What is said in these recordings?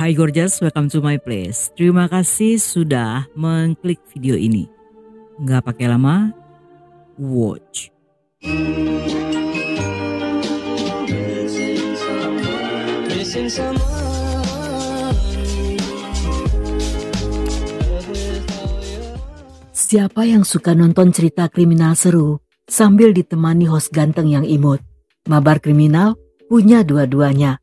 Hai gorgeous, welcome to my place. Terima kasih sudah mengklik video ini. Nggak pakai lama, watch. Siapa yang suka nonton cerita kriminal seru sambil ditemani host ganteng yang imut? Mabar Kriminal punya dua-duanya.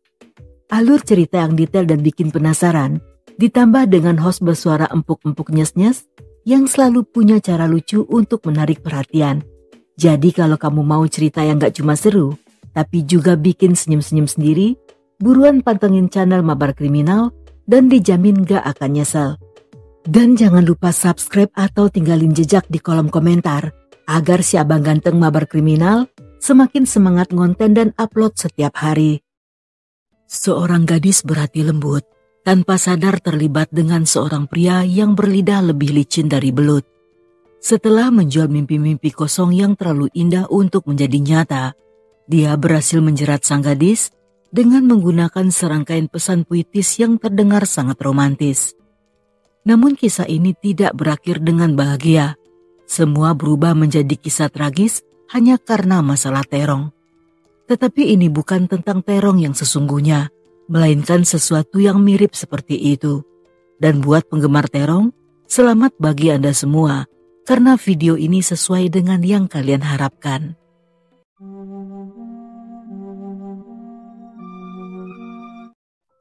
Alur cerita yang detail dan bikin penasaran, ditambah dengan host bersuara empuk-empuk nyes-nyes yang selalu punya cara lucu untuk menarik perhatian. Jadi kalau kamu mau cerita yang gak cuma seru, tapi juga bikin senyum-senyum sendiri, buruan pantengin channel Mabar Kriminal dan dijamin gak akan nyesel. Dan jangan lupa subscribe atau tinggalin jejak di kolom komentar, agar si abang ganteng Mabar Kriminal semakin semangat ngonten dan upload setiap hari. Seorang gadis berhati lembut, tanpa sadar terlibat dengan seorang pria yang berlidah lebih licin dari belut. Setelah menjual mimpi-mimpi kosong yang terlalu indah untuk menjadi nyata, dia berhasil menjerat sang gadis dengan menggunakan serangkaian pesan puitis yang terdengar sangat romantis. Namun kisah ini tidak berakhir dengan bahagia. Semua berubah menjadi kisah tragis hanya karena masalah terong. Tetapi ini bukan tentang terong yang sesungguhnya, melainkan sesuatu yang mirip seperti itu. Dan buat penggemar terong, selamat bagi Anda semua, karena video ini sesuai dengan yang kalian harapkan.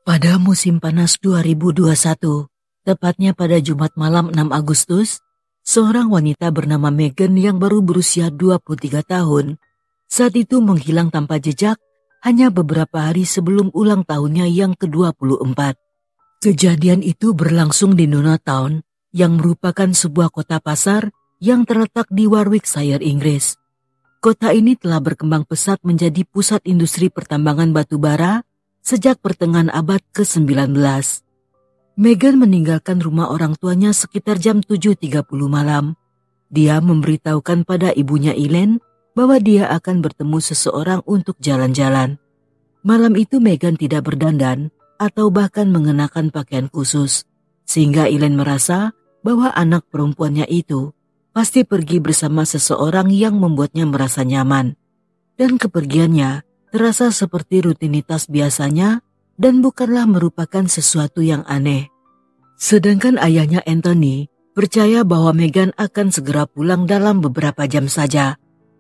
Pada musim panas 2021, tepatnya pada Jumat malam 6 Agustus, seorang wanita bernama Megan yang baru berusia 23 tahun, saat itu menghilang tanpa jejak hanya beberapa hari sebelum ulang tahunnya yang ke-24. Kejadian itu berlangsung di Nunatown, yang merupakan sebuah kota pasar yang terletak di Warwickshire, Inggris. Kota ini telah berkembang pesat menjadi pusat industri pertambangan batu bara sejak pertengahan abad ke-19. Megan meninggalkan rumah orang tuanya sekitar jam 7.30 malam. Dia memberitahukan pada ibunya Elaine bahwa dia akan bertemu seseorang untuk jalan-jalan. Malam itu Megan tidak berdandan atau bahkan mengenakan pakaian khusus, sehingga Elaine merasa bahwa anak perempuannya itu pasti pergi bersama seseorang yang membuatnya merasa nyaman. Dan kepergiannya terasa seperti rutinitas biasanya dan bukanlah merupakan sesuatu yang aneh. Sedangkan ayahnya Anthony percaya bahwa Megan akan segera pulang dalam beberapa jam saja.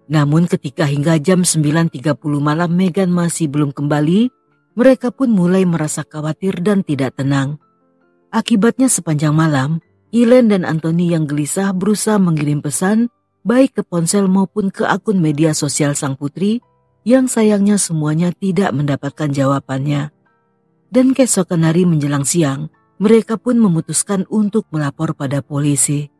Namun ketika hingga jam 9.30 malam Megan masih belum kembali, mereka pun mulai merasa khawatir dan tidak tenang. Akibatnya sepanjang malam, Elaine dan Anthony yang gelisah berusaha mengirim pesan baik ke ponsel maupun ke akun media sosial sang putri, yang sayangnya semuanya tidak mendapatkan jawabannya. Dan keesokan hari menjelang siang, mereka pun memutuskan untuk melapor pada polisi.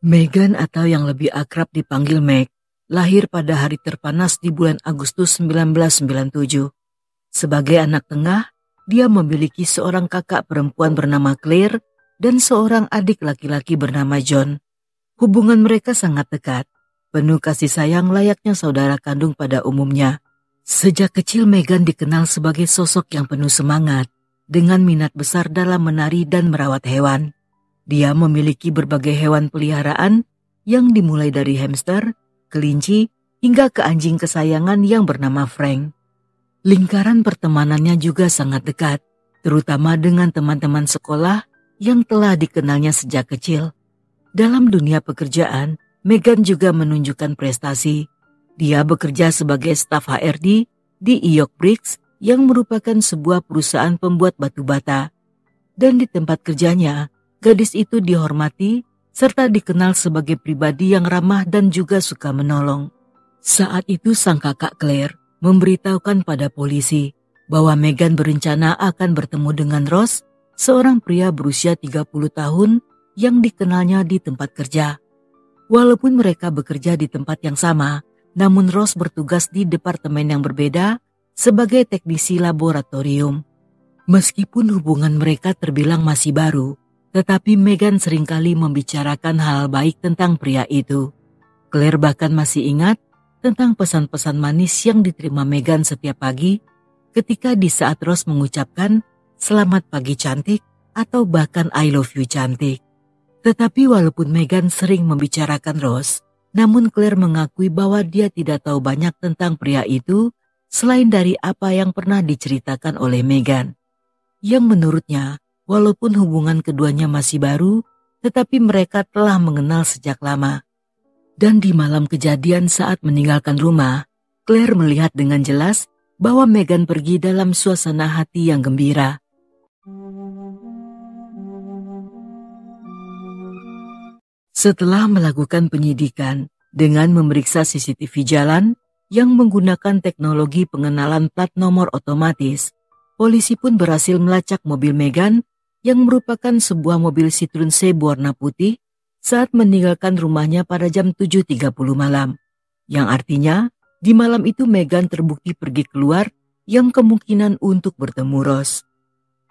Megan atau yang lebih akrab dipanggil Meg, lahir pada hari terpanas di bulan Agustus 1997. Sebagai anak tengah, dia memiliki seorang kakak perempuan bernama Claire dan seorang adik laki-laki bernama John. Hubungan mereka sangat dekat, penuh kasih sayang layaknya saudara kandung pada umumnya. Sejak kecil Megan dikenal sebagai sosok yang penuh semangat, dengan minat besar dalam menari dan merawat hewan. Dia memiliki berbagai hewan peliharaan yang dimulai dari hamster, kelinci, hingga ke anjing kesayangan yang bernama Frank. Lingkaran pertemanannya juga sangat dekat, terutama dengan teman-teman sekolah yang telah dikenalnya sejak kecil. Dalam dunia pekerjaan, Megan juga menunjukkan prestasi. Dia bekerja sebagai staf HRD di Eok Bricks yang merupakan sebuah perusahaan pembuat batu bata. Dan di tempat kerjanya, gadis itu dihormati serta dikenal sebagai pribadi yang ramah dan juga suka menolong. Saat itu sang kakak Claire memberitahukan pada polisi bahwa Megan berencana akan bertemu dengan Ross, seorang pria berusia 30 tahun yang dikenalnya di tempat kerja. Walaupun mereka bekerja di tempat yang sama, namun Ross bertugas di departemen yang berbeda sebagai teknisi laboratorium. Meskipun hubungan mereka terbilang masih baru, tetapi Megan seringkali membicarakan hal baik tentang pria itu. Claire bahkan masih ingat tentang pesan-pesan manis yang diterima Meghan setiap pagi ketika di saat Ross mengucapkan "Selamat pagi cantik" atau bahkan "I love you cantik". Tetapi walaupun Meghan sering membicarakan Ross, namun Claire mengakui bahwa dia tidak tahu banyak tentang pria itu selain dari apa yang pernah diceritakan oleh Meghan. Yang menurutnya, walaupun hubungan keduanya masih baru, tetapi mereka telah mengenal sejak lama. Dan di malam kejadian saat meninggalkan rumah, Claire melihat dengan jelas bahwa Meghan pergi dalam suasana hati yang gembira. Setelah melakukan penyidikan dengan memeriksa CCTV jalan yang menggunakan teknologi pengenalan plat nomor otomatis, polisi pun berhasil melacak mobil Meghan yang merupakan sebuah mobil Citroen C berwarna putih saat meninggalkan rumahnya pada jam 7.30 malam. Yang artinya, di malam itu Meghan terbukti pergi keluar yang kemungkinan untuk bertemu Ross.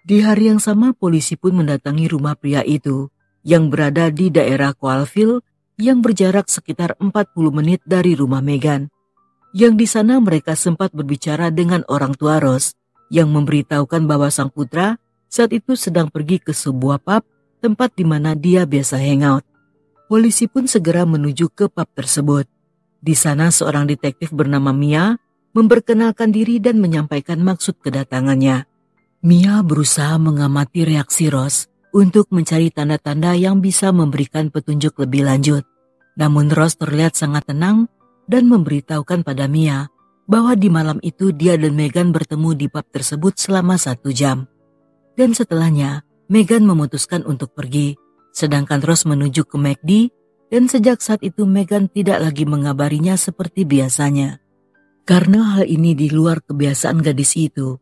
Di hari yang sama, polisi pun mendatangi rumah pria itu yang berada di daerah Coalville yang berjarak sekitar 40 menit dari rumah Meghan. Yang di sana mereka sempat berbicara dengan orang tua Ross yang memberitahukan bahwa sang putra saat itu sedang pergi ke sebuah pub, tempat di mana dia biasa hangout. Polisi pun segera menuju ke pub tersebut. Di sana seorang detektif bernama Mia memperkenalkan diri dan menyampaikan maksud kedatangannya. Mia berusaha mengamati reaksi Ross untuk mencari tanda-tanda yang bisa memberikan petunjuk lebih lanjut. Namun Ross terlihat sangat tenang dan memberitahukan pada Mia bahwa di malam itu dia dan Meghan bertemu di pub tersebut selama 1 jam. Dan setelahnya, Meghan memutuskan untuk pergi, sedangkan Ross menuju ke McD, dan sejak saat itu Meghan tidak lagi mengabarinya seperti biasanya. Karena hal ini di luar kebiasaan gadis itu,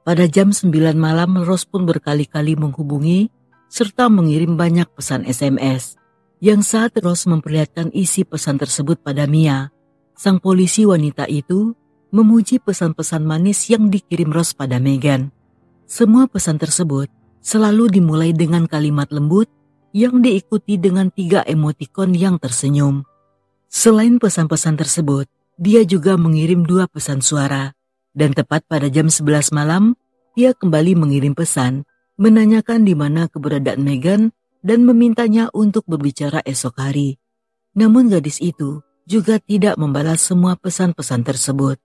pada jam 9 malam Ross pun berkali-kali menghubungi serta mengirim banyak pesan SMS. Yang saat Ross memperlihatkan isi pesan tersebut pada Mia, sang polisi wanita itu memuji pesan-pesan manis yang dikirim Ross pada Meghan. Semua pesan tersebut selalu dimulai dengan kalimat lembut yang diikuti dengan 3 emotikon yang tersenyum. Selain pesan-pesan tersebut, dia juga mengirim 2 pesan suara. Dan tepat pada jam 11 malam, dia kembali mengirim pesan, menanyakan di mana keberadaan Meghan dan memintanya untuk berbicara esok hari. Namun gadis itu juga tidak membalas semua pesan-pesan tersebut.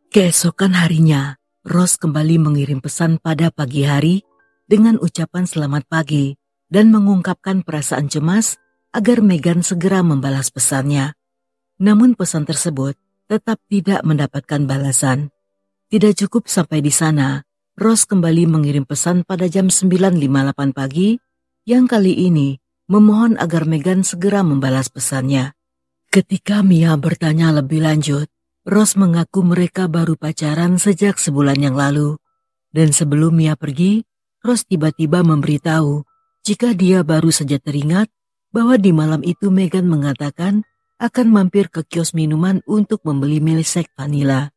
Keesokan harinya, Ross kembali mengirim pesan pada pagi hari dengan ucapan selamat pagi dan mengungkapkan perasaan cemas agar Meghan segera membalas pesannya. Namun pesan tersebut tetap tidak mendapatkan balasan. Tidak cukup sampai di sana, Ross kembali mengirim pesan pada jam 9.58 pagi yang kali ini memohon agar Meghan segera membalas pesannya. Ketika Mia bertanya lebih lanjut, Ross mengaku mereka baru pacaran sejak sebulan yang lalu. Dan sebelum Mia pergi, Ross tiba-tiba memberitahu jika dia baru saja teringat bahwa di malam itu Meghan mengatakan akan mampir ke kios minuman untuk membeli milkshake vanila.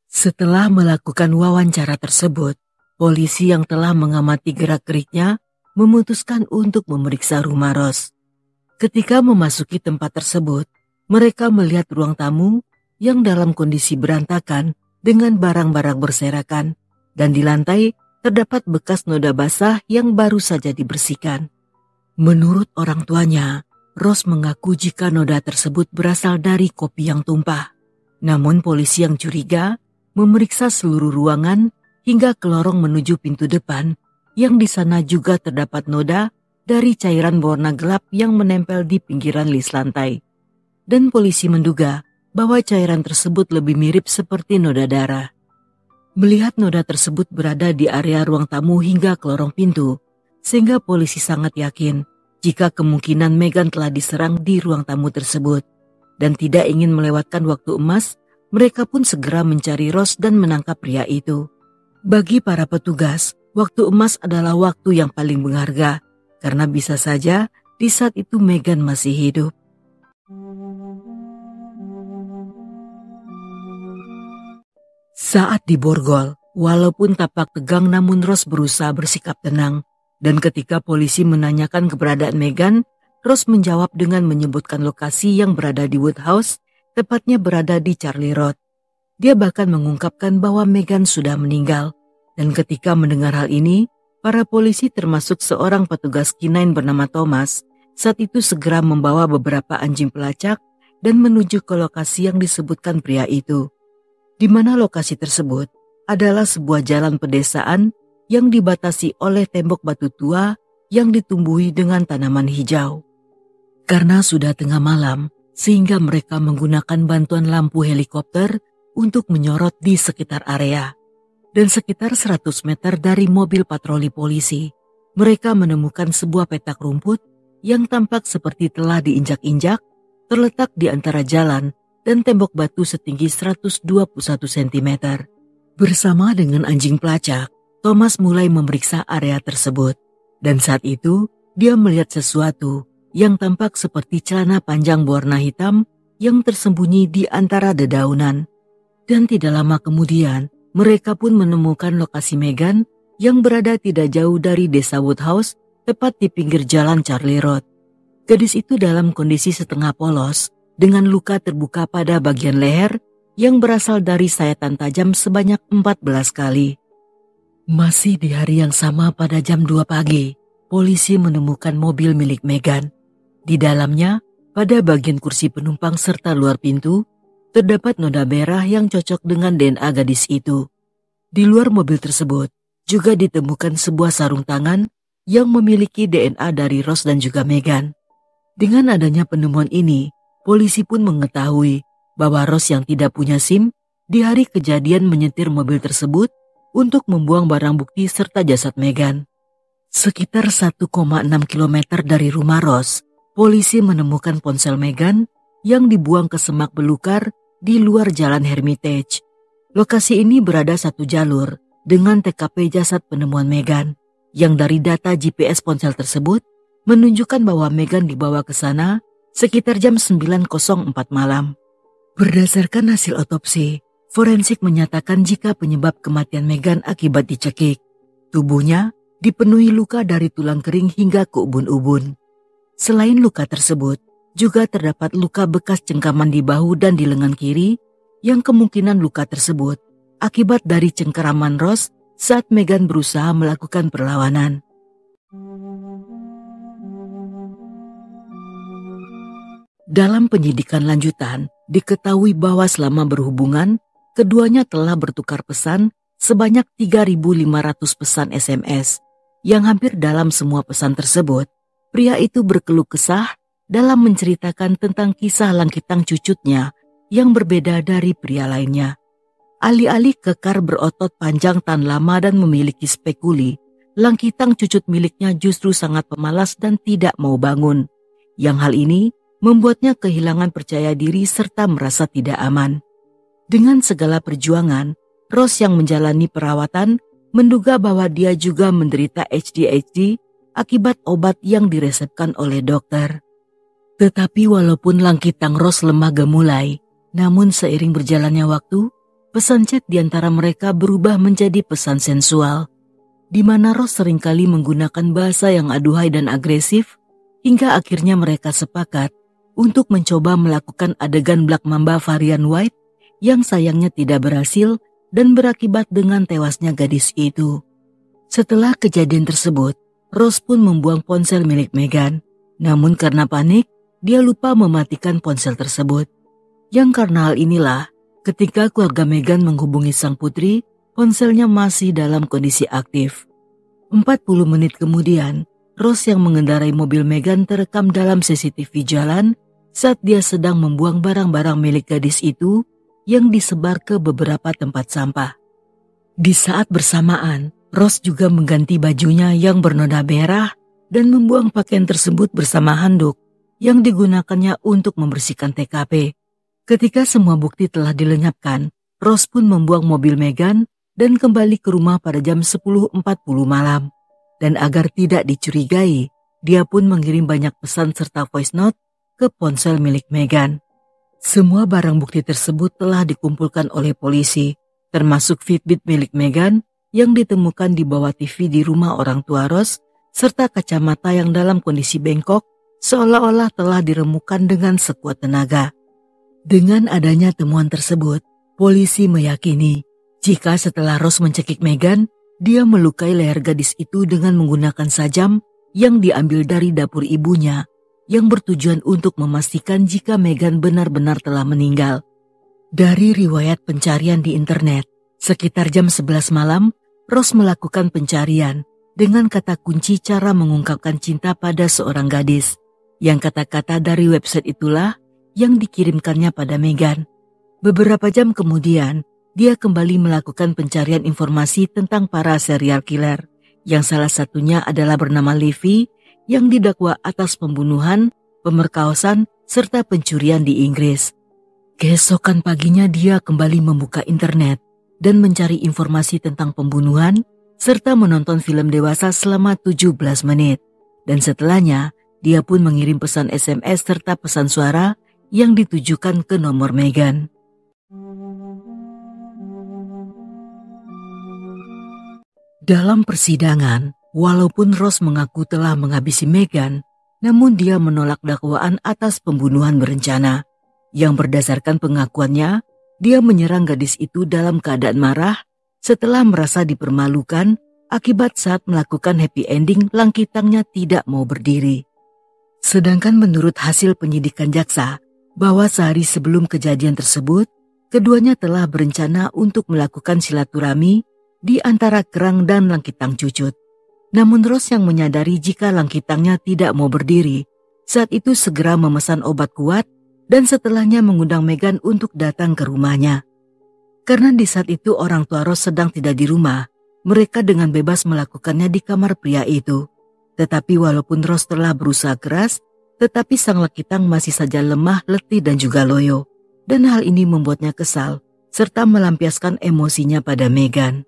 Setelah melakukan wawancara tersebut, polisi yang telah mengamati gerak-geriknya memutuskan untuk memeriksa rumah Ross. Ketika memasuki tempat tersebut, mereka melihat ruang tamu yang dalam kondisi berantakan dengan barang-barang berserakan, dan di lantai terdapat bekas noda basah yang baru saja dibersihkan. Menurut orang tuanya, Ross mengaku jika noda tersebut berasal dari kopi yang tumpah. Namun polisi yang curiga memeriksa seluruh ruangan hingga ke lorong menuju pintu depan, yang di sana juga terdapat noda dari cairan berwarna gelap yang menempel di pinggiran lis lantai. Dan polisi menduga bahwa cairan tersebut lebih mirip seperti noda darah. Melihat noda tersebut berada di area ruang tamu hingga ke lorong pintu, sehingga polisi sangat yakin jika kemungkinan Meghan telah diserang di ruang tamu tersebut. Dan tidak ingin melewatkan waktu emas, mereka pun segera mencari Ross dan menangkap pria itu. Bagi para petugas, waktu emas adalah waktu yang paling berharga, karena bisa saja di saat itu Meghan masih hidup. Saat di borgol, walaupun tampak tegang namun Ross berusaha bersikap tenang. Dan ketika polisi menanyakan keberadaan Meghan, Ross menjawab dengan menyebutkan lokasi yang berada di Woodhouse tepatnya berada di Charlie Road. Dia bahkan mengungkapkan bahwa Megan sudah meninggal, dan ketika mendengar hal ini, para polisi termasuk seorang petugas K9 bernama Thomas saat itu segera membawa beberapa anjing pelacak dan menuju ke lokasi yang disebutkan pria itu. Di mana lokasi tersebut adalah sebuah jalan pedesaan yang dibatasi oleh tembok batu tua yang ditumbuhi dengan tanaman hijau. Karena sudah tengah malam, sehingga mereka menggunakan bantuan lampu helikopter untuk menyorot di sekitar area. Dan sekitar 100 meter dari mobil patroli polisi, mereka menemukan sebuah petak rumput yang tampak seperti telah diinjak-injak, terletak di antara jalan dan tembok batu setinggi 121 cm. Bersama dengan anjing pelacak, Thomas mulai memeriksa area tersebut. Dan saat itu, dia melihat sesuatu yang tampak seperti celana panjang berwarna hitam yang tersembunyi di antara dedaunan. Dan tidak lama kemudian, mereka pun menemukan lokasi Megan yang berada tidak jauh dari desa Woodhouse, tepat di pinggir jalan Charlie Road. Gadis itu dalam kondisi setengah polos, dengan luka terbuka pada bagian leher yang berasal dari sayatan tajam sebanyak 14 kali. Masih di hari yang sama pada jam 2 pagi, polisi menemukan mobil milik Megan. Di dalamnya, pada bagian kursi penumpang serta luar pintu, terdapat noda merah yang cocok dengan DNA gadis itu. Di luar mobil tersebut, juga ditemukan sebuah sarung tangan yang memiliki DNA dari Ross dan juga Megan. Dengan adanya penemuan ini, polisi pun mengetahui bahwa Ross yang tidak punya SIM di hari kejadian menyetir mobil tersebut untuk membuang barang bukti serta jasad Megan. Sekitar 1,6 km dari rumah Ross, polisi menemukan ponsel Megan yang dibuang ke semak belukar di luar jalan Hermitage. Lokasi ini berada satu jalur dengan TKP jasad penemuan Megan, yang dari data GPS ponsel tersebut menunjukkan bahwa Megan dibawa ke sana sekitar jam 9.04 malam. Berdasarkan hasil otopsi, forensik menyatakan jika penyebab kematian Megan akibat dicekik. Tubuhnya dipenuhi luka dari tulang kering hingga ke ubun-ubun. Selain luka tersebut, juga terdapat luka bekas cengkaman di bahu dan di lengan kiri yang kemungkinan luka tersebut akibat dari cengkeraman Ross saat Megan berusaha melakukan perlawanan. Dalam penyidikan lanjutan, diketahui bahwa selama berhubungan, keduanya telah bertukar pesan sebanyak 3.500 pesan SMS, yang hampir dalam semua pesan tersebut, pria itu berkeluh kesah dalam menceritakan tentang kisah langkitang cucutnya yang berbeda dari pria lainnya. Alih-alih kekar berotot panjang tan lama dan memiliki spekuli, langkitang cucut miliknya justru sangat pemalas dan tidak mau bangun. Yang hal ini membuatnya kehilangan percaya diri serta merasa tidak aman. Dengan segala perjuangan, Ross yang menjalani perawatan menduga bahwa dia juga menderita ADHD akibat obat yang diresepkan oleh dokter. Tetapi walaupun langkitang Ross lemah gemulai, namun seiring berjalannya waktu, pesan chat di antara mereka berubah menjadi pesan sensual, di mana Ross seringkali menggunakan bahasa yang aduhai dan agresif, hingga akhirnya mereka sepakat untuk mencoba melakukan adegan Black Mamba varian White yang sayangnya tidak berhasil dan berakibat dengan tewasnya gadis itu. Setelah kejadian tersebut, Ross pun membuang ponsel milik Megan. Namun karena panik, dia lupa mematikan ponsel tersebut. Yang karena hal inilah, ketika keluarga Megan menghubungi sang putri, ponselnya masih dalam kondisi aktif. 40 menit kemudian, Ross yang mengendarai mobil Megan terekam dalam CCTV jalan saat dia sedang membuang barang-barang milik gadis itu yang disebar ke beberapa tempat sampah. Di saat bersamaan, Ross juga mengganti bajunya yang bernoda merah dan membuang pakaian tersebut bersama handuk yang digunakannya untuk membersihkan TKP. Ketika semua bukti telah dilenyapkan, Ross pun membuang mobil Megan dan kembali ke rumah pada jam 10.40 malam. Dan agar tidak dicurigai, dia pun mengirim banyak pesan serta voice note ke ponsel milik Megan. Semua barang bukti tersebut telah dikumpulkan oleh polisi, termasuk Fitbit milik Megan yang ditemukan di bawah TV di rumah orang tua Ross, serta kacamata yang dalam kondisi bengkok seolah-olah telah diremukan dengan sekuat tenaga. Dengan adanya temuan tersebut, polisi meyakini jika setelah Ross mencekik Meghan, dia melukai leher gadis itu dengan menggunakan sajam yang diambil dari dapur ibunya, yang bertujuan untuk memastikan jika Meghan benar-benar telah meninggal. Dari riwayat pencarian di internet, sekitar jam 11 malam, Ross melakukan pencarian dengan kata kunci cara mengungkapkan cinta pada seorang gadis, yang kata-kata dari website itulah yang dikirimkannya pada Meghan. Beberapa jam kemudian, dia kembali melakukan pencarian informasi tentang para serial killer, yang salah satunya adalah bernama Levi yang didakwa atas pembunuhan, pemerkosaan, serta pencurian di Inggris. Keesokan paginya dia kembali membuka internet dan mencari informasi tentang pembunuhan, serta menonton film dewasa selama 17 menit. Dan setelahnya, dia pun mengirim pesan SMS serta pesan suara yang ditujukan ke nomor Meghan. Dalam persidangan, walaupun Ross mengaku telah menghabisi Meghan, namun dia menolak dakwaan atas pembunuhan berencana. Yang berdasarkan pengakuannya, dia menyerang gadis itu dalam keadaan marah setelah merasa dipermalukan akibat saat melakukan happy ending langkitangnya tidak mau berdiri. Sedangkan menurut hasil penyidikan jaksa, bahwa sehari sebelum kejadian tersebut, keduanya telah berencana untuk melakukan silaturahmi di antara kerang dan langkitang cucut. Namun Ross yang menyadari jika langkitangnya tidak mau berdiri, saat itu segera memesan obat kuat dan setelahnya mengundang Meghan untuk datang ke rumahnya. Karena di saat itu orang tua Ross sedang tidak di rumah, mereka dengan bebas melakukannya di kamar pria itu. Tetapi walaupun Ross telah berusaha keras, tetapi sang langkitang masih saja lemah, letih dan juga loyo. Dan hal ini membuatnya kesal, serta melampiaskan emosinya pada Meghan.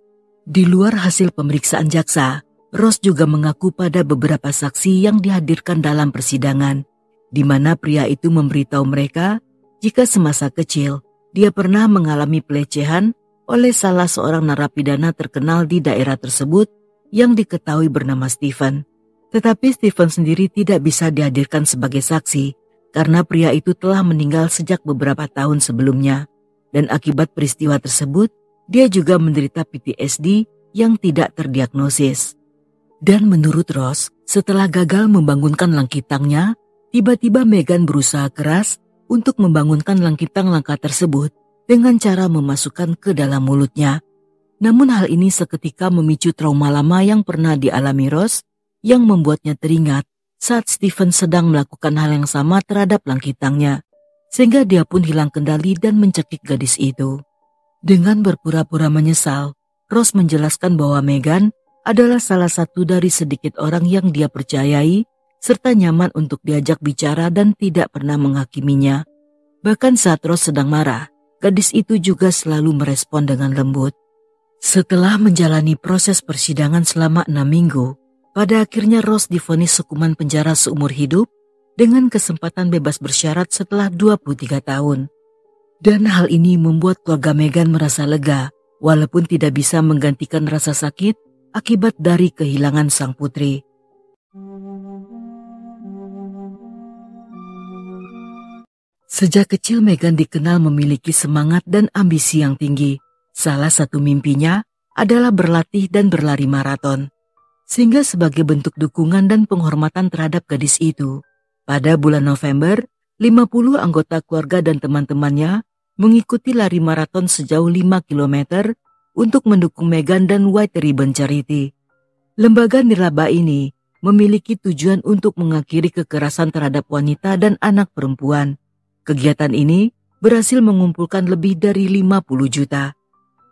Di luar hasil pemeriksaan jaksa, Ross juga mengaku pada beberapa saksi yang dihadirkan dalam persidangan, di mana pria itu memberitahu mereka jika semasa kecil dia pernah mengalami pelecehan oleh salah seorang narapidana terkenal di daerah tersebut yang diketahui bernama Stephen. Tetapi Stephen sendiri tidak bisa dihadirkan sebagai saksi karena pria itu telah meninggal sejak beberapa tahun sebelumnya. Dan akibat peristiwa tersebut, dia juga menderita PTSD yang tidak terdiagnosis. Dan menurut Ross, setelah gagal membangunkan langkitangnya, tiba-tiba Meghan berusaha keras untuk membangunkan langkitang langka tersebut dengan cara memasukkan ke dalam mulutnya. Namun hal ini seketika memicu trauma lama yang pernah dialami Ross, yang membuatnya teringat saat Stephen sedang melakukan hal yang sama terhadap langkitangnya, sehingga dia pun hilang kendali dan mencekik gadis itu. Dengan berpura-pura menyesal, Ross menjelaskan bahwa Meghan adalah salah satu dari sedikit orang yang dia percayai, serta nyaman untuk diajak bicara dan tidak pernah menghakiminya. Bahkan saat Ross sedang marah, gadis itu juga selalu merespon dengan lembut. Setelah menjalani proses persidangan selama 6 minggu, pada akhirnya Ross divonis hukuman penjara seumur hidup dengan kesempatan bebas bersyarat setelah 23 tahun. Dan hal ini membuat keluarga Meghan merasa lega, walaupun tidak bisa menggantikan rasa sakit akibat dari kehilangan sang putri. Sejak kecil Meghan dikenal memiliki semangat dan ambisi yang tinggi. Salah satu mimpinya adalah berlatih dan berlari maraton. Sehingga sebagai bentuk dukungan dan penghormatan terhadap gadis itu, pada bulan November, 50 anggota keluarga dan teman-temannya mengikuti lari maraton sejauh 5 km untuk mendukung Meghan dan White Ribbon Charity. Lembaga nirlaba ini memiliki tujuan untuk mengakhiri kekerasan terhadap wanita dan anak perempuan. Kegiatan ini berhasil mengumpulkan lebih dari 50 juta.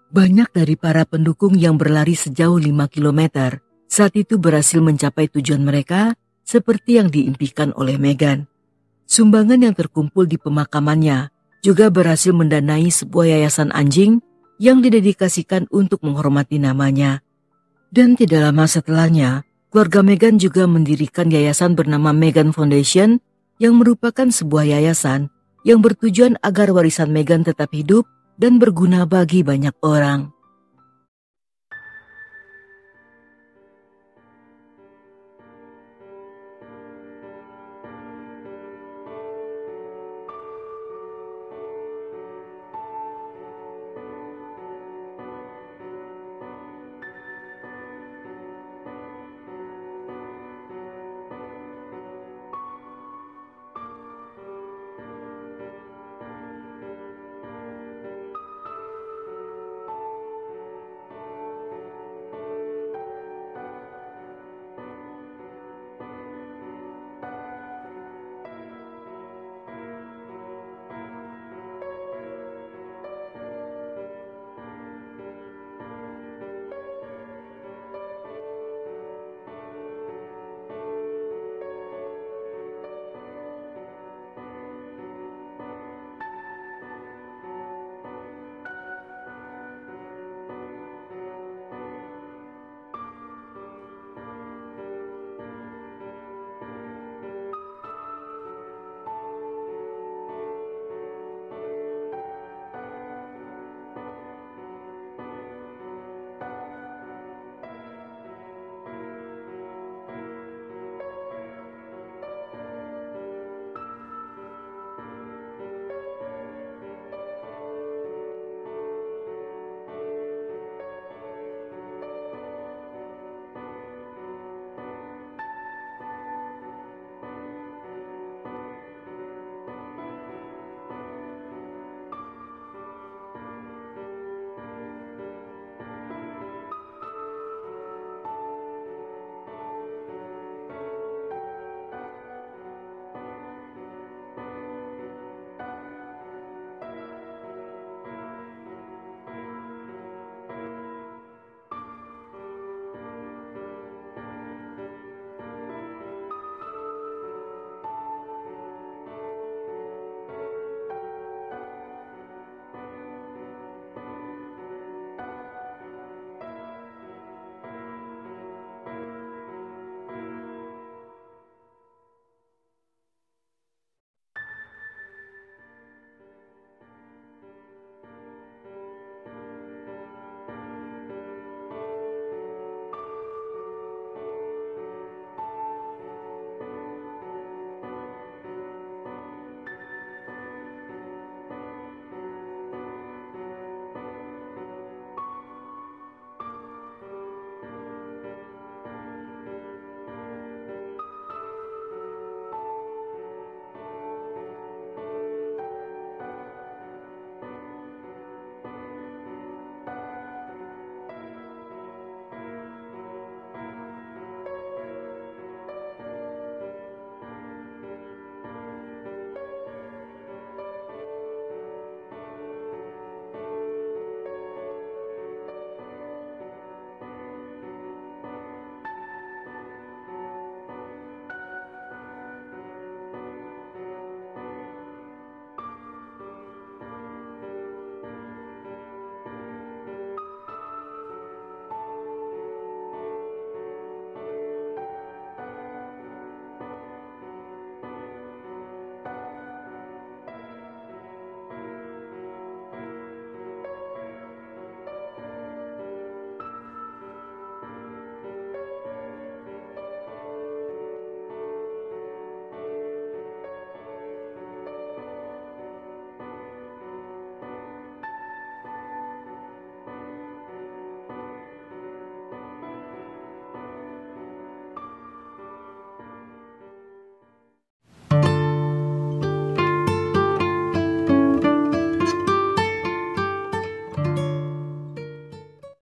Banyak dari para pendukung yang berlari sejauh 5 km saat itu berhasil mencapai tujuan mereka seperti yang diimpikan oleh Meghan. Sumbangan yang terkumpul di pemakamannya juga berhasil mendanai sebuah yayasan anjing yang didedikasikan untuk menghormati namanya. Dan tidak lama setelahnya, keluarga Meghan juga mendirikan yayasan bernama Meghan Foundation yang merupakan sebuah yayasan yang bertujuan agar warisan Meghan tetap hidup dan berguna bagi banyak orang.